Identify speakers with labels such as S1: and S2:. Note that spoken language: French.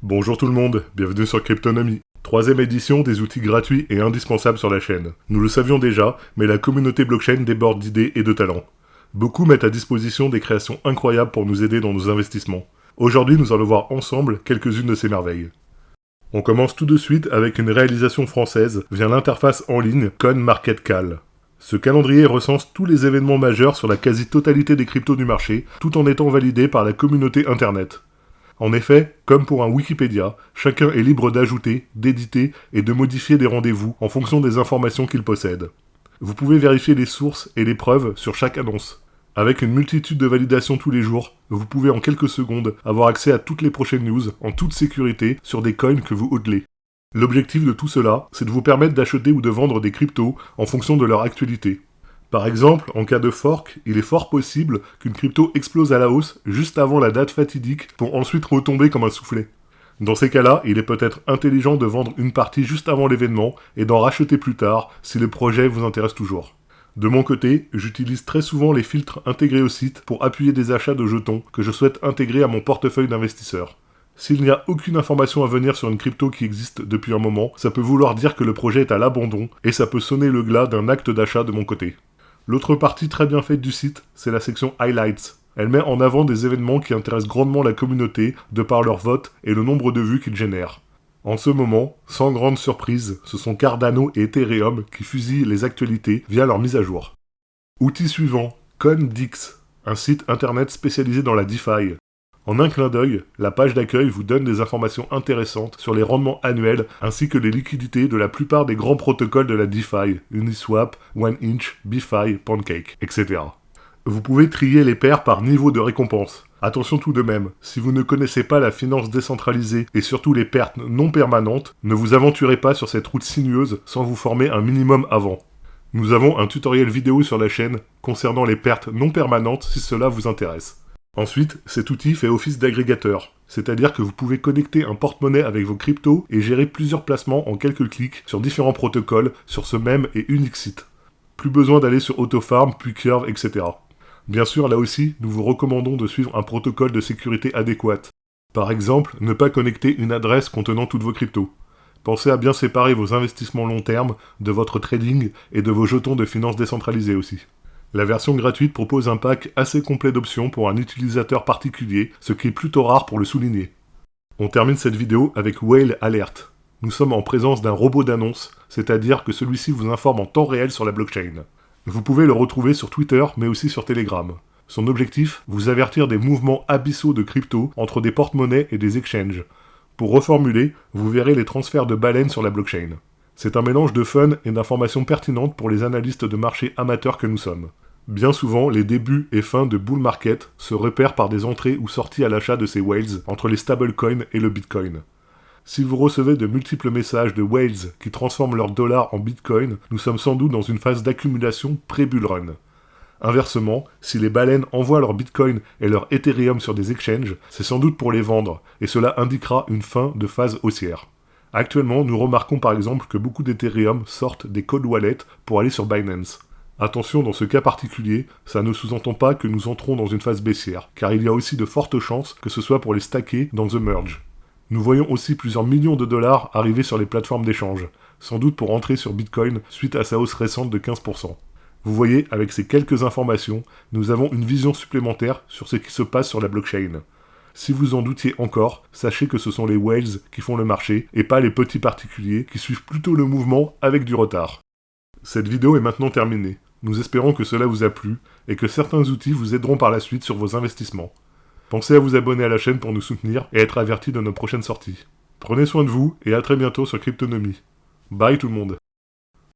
S1: Bonjour tout le monde, bienvenue sur Cryptonomie. Troisième édition des outils gratuits et indispensables sur la chaîne. Nous le savions déjà, mais la communauté blockchain déborde d'idées et de talents. Beaucoup mettent à disposition des créations incroyables pour nous aider dans nos investissements. Aujourd'hui, nous allons voir ensemble quelques-unes de ces merveilles. On commence tout de suite avec une réalisation française via l'interface en ligne CoinMarketCal. Ce calendrier recense tous les événements majeurs sur la quasi-totalité des cryptos du marché, tout en étant validé par la communauté internet. En effet, comme pour un Wikipédia, chacun est libre d'ajouter, d'éditer et de modifier des rendez-vous en fonction des informations qu'il possède. Vous pouvez vérifier les sources et les preuves sur chaque annonce. Avec une multitude de validations tous les jours, vous pouvez en quelques secondes avoir accès à toutes les prochaines news en toute sécurité sur des coins que vous hodlez. L'objectif de tout cela, c'est de vous permettre d'acheter ou de vendre des cryptos en fonction de leur actualité. Par exemple, en cas de fork, il est fort possible qu'une crypto explose à la hausse juste avant la date fatidique pour ensuite retomber comme un soufflet. Dans ces cas-là, il est peut-être intelligent de vendre une partie juste avant l'événement et d'en racheter plus tard si le projet vous intéresse toujours. De mon côté, j'utilise très souvent les filtres intégrés au site pour appuyer des achats de jetons que je souhaite intégrer à mon portefeuille d'investisseurs. S'il n'y a aucune information à venir sur une crypto qui existe depuis un moment, ça peut vouloir dire que le projet est à l'abandon et ça peut sonner le glas d'un acte d'achat de mon côté. L'autre partie très bien faite du site, c'est la section Highlights. Elle met en avant des événements qui intéressent grandement la communauté de par leur vote et le nombre de vues qu'ils génèrent. En ce moment, sans grande surprise, ce sont Cardano et Ethereum qui fusillent les actualités via leur mise à jour. Outil suivant, CoinDix, un site internet spécialisé dans la DeFi. En un clin d'œil, la page d'accueil vous donne des informations intéressantes sur les rendements annuels ainsi que les liquidités de la plupart des grands protocoles de la DeFi, Uniswap, 1inch, BeFi, Pancake, etc. Vous pouvez trier les paires par niveau de récompense. Attention tout de même, si vous ne connaissez pas la finance décentralisée et surtout les pertes non permanentes, ne vous aventurez pas sur cette route sinueuse sans vous former un minimum avant. Nous avons un tutoriel vidéo sur la chaîne concernant les pertes non permanentes si cela vous intéresse. Ensuite, cet outil fait office d'agrégateur, c'est-à-dire que vous pouvez connecter un porte-monnaie avec vos cryptos et gérer plusieurs placements en quelques clics sur différents protocoles sur ce même et unique site. Plus besoin d'aller sur Autofarm, puis Curve, etc. Bien sûr, là aussi, nous vous recommandons de suivre un protocole de sécurité adéquat. Par exemple, ne pas connecter une adresse contenant toutes vos cryptos. Pensez à bien séparer vos investissements long terme de votre trading et de vos jetons de finances décentralisées aussi. La version gratuite propose un pack assez complet d'options pour un utilisateur particulier, ce qui est plutôt rare pour le souligner. On termine cette vidéo avec Whale Alert. Nous sommes en présence d'un robot d'annonce, c'est-à-dire que celui-ci vous informe en temps réel sur la blockchain. Vous pouvez le retrouver sur Twitter, mais aussi sur Telegram. Son objectif, vous avertir des mouvements abyssaux de crypto entre des porte-monnaies et des exchanges. Pour reformuler, vous verrez les transferts de baleines sur la blockchain. C'est un mélange de fun et d'informations pertinentes pour les analystes de marché amateurs que nous sommes. Bien souvent, les débuts et fins de bull market se repèrent par des entrées ou sorties à l'achat de ces whales entre les stablecoins et le bitcoin. Si vous recevez de multiples messages de whales qui transforment leur dollar en bitcoin, nous sommes sans doute dans une phase d'accumulation pré-bull run. Inversement, si les baleines envoient leur bitcoin et leur Ethereum sur des exchanges, c'est sans doute pour les vendre, et cela indiquera une fin de phase haussière. Actuellement, nous remarquons par exemple que beaucoup d'Ethereum sortent des cold wallets pour aller sur Binance. Attention, dans ce cas particulier, ça ne sous-entend pas que nous entrons dans une phase baissière, car il y a aussi de fortes chances que ce soit pour les stacker dans The Merge. Nous voyons aussi plusieurs millions de dollars arriver sur les plateformes d'échange, sans doute pour entrer sur Bitcoin suite à sa hausse récente de 15%. Vous voyez, avec ces quelques informations, nous avons une vision supplémentaire sur ce qui se passe sur la blockchain. Si vous en doutiez encore, sachez que ce sont les whales qui font le marché, et pas les petits particuliers qui suivent plutôt le mouvement avec du retard. Cette vidéo est maintenant terminée. Nous espérons que cela vous a plu et que certains outils vous aideront par la suite sur vos investissements. Pensez à vous abonner à la chaîne pour nous soutenir et être averti de nos prochaines sorties. Prenez soin de vous et à très bientôt sur Cryptonomie. Bye tout le monde.